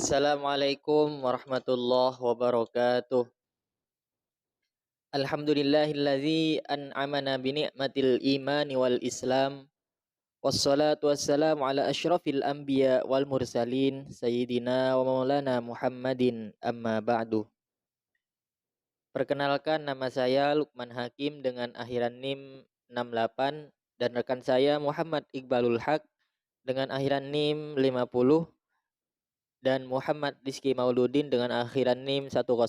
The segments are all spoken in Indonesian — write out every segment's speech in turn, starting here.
Assalamualaikum warahmatullahi wabarakatuh. Alhamdulillahilladzi an'amana bi ni'matil imani wal islam. Wassalatu wassalamu ala asyrafil anbiya wal mursalin sayyidina wa maulana Muhammadin amma ba'du. Perkenalkan, nama saya Lukman Hakim dengan akhiran NIM 68 dan rekan saya Muhammad Iqbalul Haq dengan akhiran NIM 50 dan Muhammad Rizky Mauludin dengan akhiran NIM 105.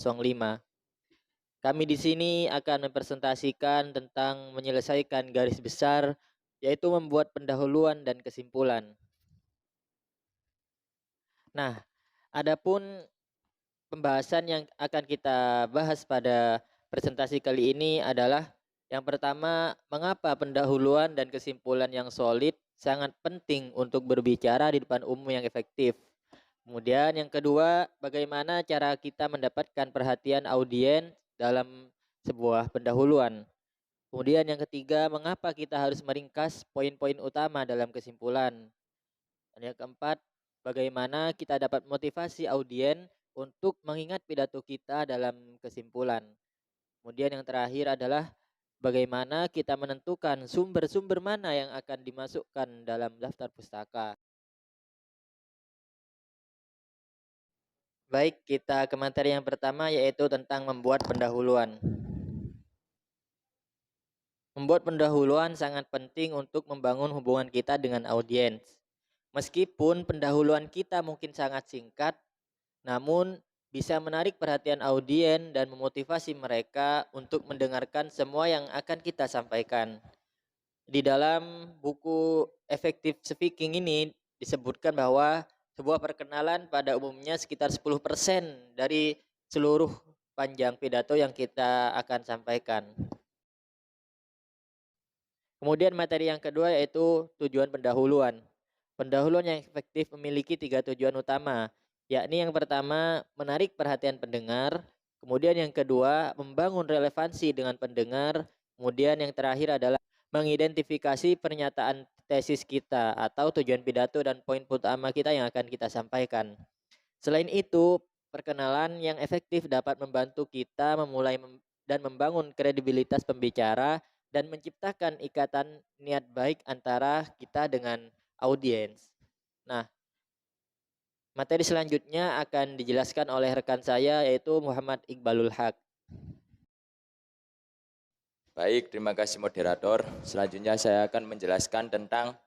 Kami di sini akan mempresentasikan tentang menyelesaikan garis besar, yaitu membuat pendahuluan dan kesimpulan. Nah, adapun pembahasan yang akan kita bahas pada presentasi kali ini adalah yang pertama, mengapa pendahuluan dan kesimpulan yang solid sangat penting untuk berbicara di depan umum yang efektif. Kemudian yang kedua, bagaimana cara kita mendapatkan perhatian audiens dalam sebuah pendahuluan. Kemudian yang ketiga, mengapa kita harus meringkas poin-poin utama dalam kesimpulan. Dan yang keempat, bagaimana kita dapat motivasi audiens untuk mengingat pidato kita dalam kesimpulan. Kemudian yang terakhir adalah bagaimana kita menentukan sumber-sumber mana yang akan dimasukkan dalam daftar pustaka. Baik, kita ke materi yang pertama, yaitu tentang membuat pendahuluan. Membuat pendahuluan sangat penting untuk membangun hubungan kita dengan audiens. Meskipun pendahuluan kita mungkin sangat singkat, namun bisa menarik perhatian audiens dan memotivasi mereka untuk mendengarkan semua yang akan kita sampaikan. Di dalam buku Effective Speaking ini disebutkan bahwa sebuah perkenalan pada umumnya sekitar 10% dari seluruh panjang pidato yang kita akan sampaikan. Kemudian materi yang kedua yaitu tujuan pendahuluan. Pendahuluan yang efektif memiliki 3 tujuan utama, yakni yang pertama menarik perhatian pendengar, kemudian yang kedua membangun relevansi dengan pendengar, kemudian yang terakhir adalah mengidentifikasi pernyataan tesis kita atau tujuan pidato dan poin utama kita yang akan kita sampaikan. Selain itu, perkenalan yang efektif dapat membantu kita memulai dan membangun kredibilitas pembicara dan menciptakan ikatan niat baik antara kita dengan audiens. Nah, materi selanjutnya akan dijelaskan oleh rekan saya yaitu Muhammad Iqbalul Haq. Baik, terima kasih moderator. Selanjutnya saya akan menjelaskan tentang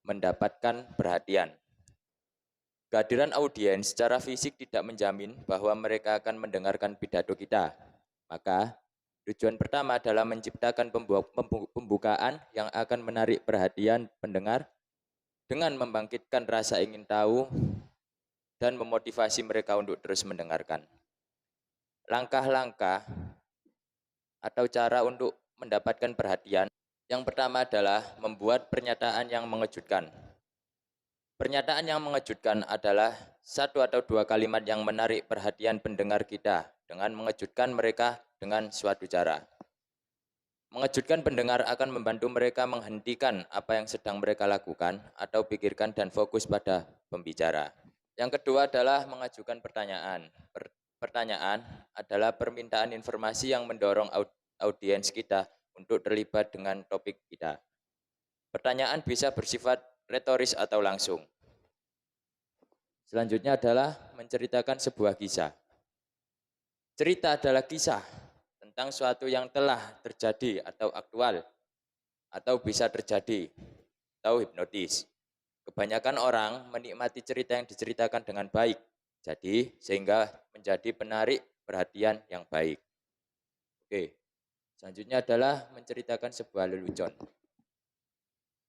mendapatkan perhatian. Kehadiran audiens secara fisik tidak menjamin bahwa mereka akan mendengarkan pidato kita. Maka, tujuan pertama adalah menciptakan pembukaan yang akan menarik perhatian pendengar dengan membangkitkan rasa ingin tahu dan memotivasi mereka untuk terus mendengarkan. Langkah-langkah atau cara untuk mendapatkan perhatian, yang pertama adalah membuat pernyataan yang mengejutkan. Pernyataan yang mengejutkan adalah satu atau dua kalimat yang menarik perhatian pendengar kita dengan mengejutkan mereka dengan suatu cara. Mengejutkan pendengar akan membantu mereka menghentikan apa yang sedang mereka lakukan atau pikirkan dan fokus pada pembicara. Yang kedua adalah mengajukan pertanyaan. Pertanyaan adalah permintaan informasi yang mendorong audiens kita untuk terlibat dengan topik kita. Pertanyaan bisa bersifat retoris atau langsung. Selanjutnya adalah menceritakan sebuah kisah. Cerita adalah kisah tentang suatu yang telah terjadi atau aktual, atau bisa terjadi, atau hipnotis. Kebanyakan orang menikmati cerita yang diceritakan dengan baik, jadi sehingga menjadi penarik perhatian yang baik. Oke, selanjutnya adalah menceritakan sebuah lelucon.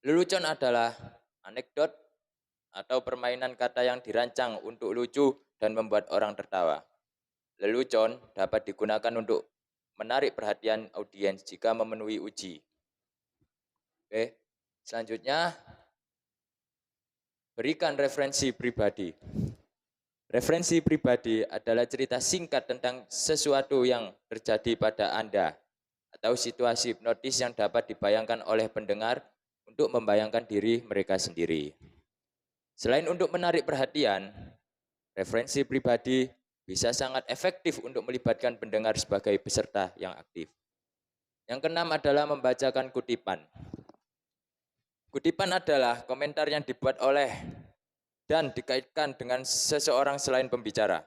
Lelucon adalah anekdot atau permainan kata yang dirancang untuk lucu dan membuat orang tertawa. Lelucon dapat digunakan untuk menarik perhatian audiens jika memenuhi uji. Oke, selanjutnya berikan referensi pribadi. Referensi pribadi adalah cerita singkat tentang sesuatu yang terjadi pada Anda atau situasi hipnotis yang dapat dibayangkan oleh pendengar untuk membayangkan diri mereka sendiri. Selain untuk menarik perhatian, Referensi pribadi bisa sangat efektif untuk melibatkan pendengar sebagai peserta yang aktif. Yang keenam adalah membacakan kutipan. Kutipan adalah komentar yang dibuat oleh dan dikaitkan dengan seseorang selain pembicara.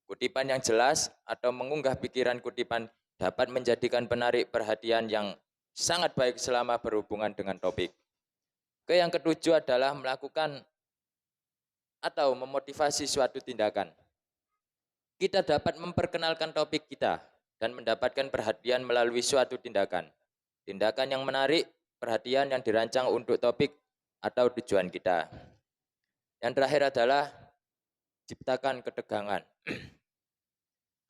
Kutipan yang jelas atau mengunggah pikiran kutipan dapat menjadikan penarik perhatian yang sangat baik selama berhubungan dengan topik. Yang ketujuh adalah melakukan atau memotivasi suatu tindakan. Kita dapat memperkenalkan topik kita dan mendapatkan perhatian melalui suatu tindakan. Tindakan yang menarik perhatian yang dirancang untuk topik atau tujuan kita. Yang terakhir adalah ciptakan ketegangan.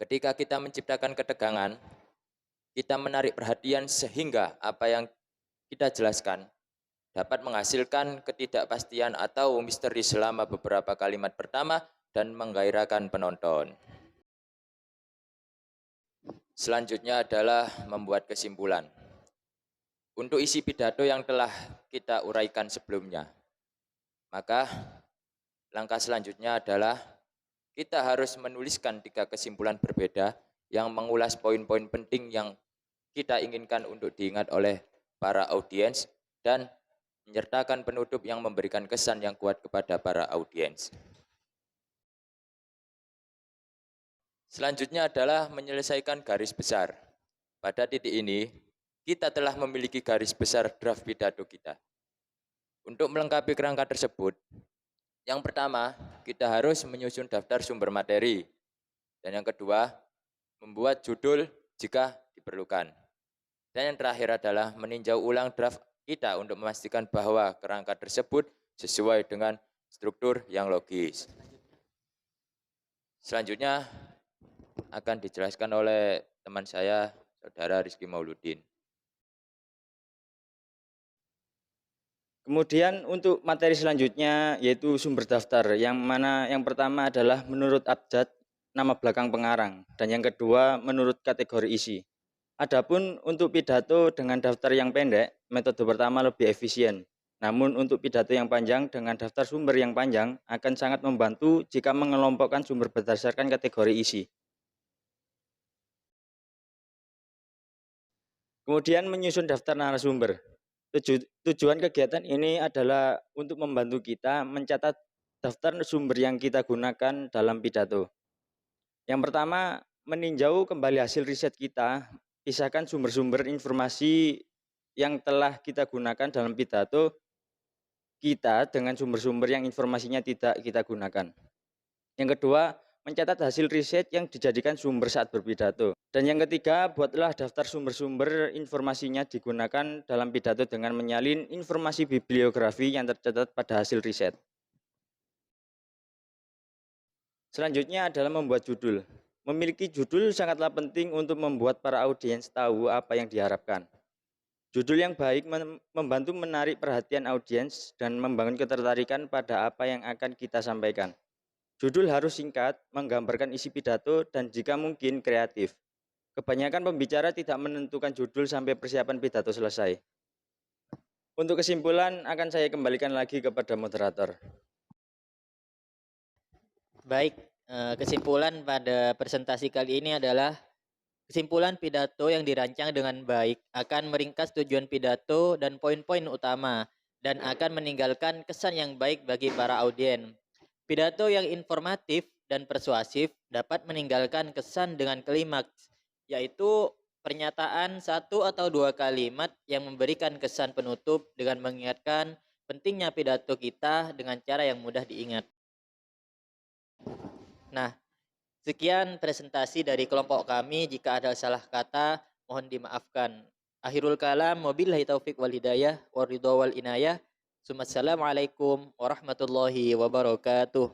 Ketika kita menciptakan ketegangan, kita menarik perhatian sehingga apa yang kita jelaskan dapat menghasilkan ketidakpastian atau misteri selama beberapa kalimat pertama dan menggairahkan penonton. Selanjutnya adalah membuat kesimpulan. Untuk isi pidato yang telah kita uraikan sebelumnya, maka langkah selanjutnya adalah kita harus menuliskan 3 kesimpulan berbeda yang mengulas poin-poin penting yang kita inginkan untuk diingat oleh para audiens dan menyertakan penutup yang memberikan kesan yang kuat kepada para audiens. Selanjutnya adalah menyelesaikan garis besar. Pada titik ini, kita telah memiliki garis besar draft pidato kita. Untuk melengkapi kerangka tersebut, yang pertama, kita harus menyusun daftar sumber materi. Dan yang kedua, membuat judul jika diperlukan. Dan yang terakhir adalah meninjau ulang draft kita untuk memastikan bahwa kerangka tersebut sesuai dengan struktur yang logis. Selanjutnya akan dijelaskan oleh teman saya, Saudara Rizky Mauludin. Kemudian untuk materi selanjutnya yaitu sumber daftar, yang mana yang pertama adalah menurut abjad nama belakang pengarang dan yang kedua menurut kategori isi. Adapun untuk pidato dengan daftar yang pendek, metode pertama lebih efisien. Namun untuk pidato yang panjang dengan daftar sumber yang panjang akan sangat membantu jika mengelompokkan sumber berdasarkan kategori isi. Kemudian menyusun daftar narasumber. Tujuan kegiatan ini adalah untuk membantu kita mencatat daftar sumber yang kita gunakan dalam pidato. Yang pertama, meninjau kembali hasil riset kita, pisahkan sumber-sumber informasi yang telah kita gunakan dalam pidato kita dengan sumber-sumber yang informasinya tidak kita gunakan. Yang kedua, mencatat hasil riset yang dijadikan sumber saat berpidato. Dan yang ketiga, buatlah daftar sumber-sumber informasinya digunakan dalam pidato dengan menyalin informasi bibliografi yang tercatat pada hasil riset. Selanjutnya adalah membuat judul. Memiliki judul sangatlah penting untuk membuat para audiens tahu apa yang diharapkan. Judul yang baik membantu menarik perhatian audiens dan membangun ketertarikan pada apa yang akan kita sampaikan. Judul harus singkat, menggambarkan isi pidato, dan jika mungkin kreatif. Kebanyakan pembicara tidak menentukan judul sampai persiapan pidato selesai. Untuk kesimpulan akan saya kembalikan lagi kepada moderator. Baik, kesimpulan pada presentasi kali ini adalah kesimpulan pidato yang dirancang dengan baik akan meringkas tujuan pidato dan poin-poin utama dan akan meninggalkan kesan yang baik bagi para audien. Pidato yang informatif dan persuasif dapat meninggalkan kesan dengan klimaks, yaitu pernyataan 1 atau 2 kalimat yang memberikan kesan penutup dengan mengingatkan pentingnya pidato kita dengan cara yang mudah diingat. Nah, sekian presentasi dari kelompok kami. Jika ada salah kata, mohon dimaafkan. Akhirul kalam, wabillahi taufiq wal hidayah, waridho wal inayah. Assalamualaikum warahmatullahi wabarakatuh.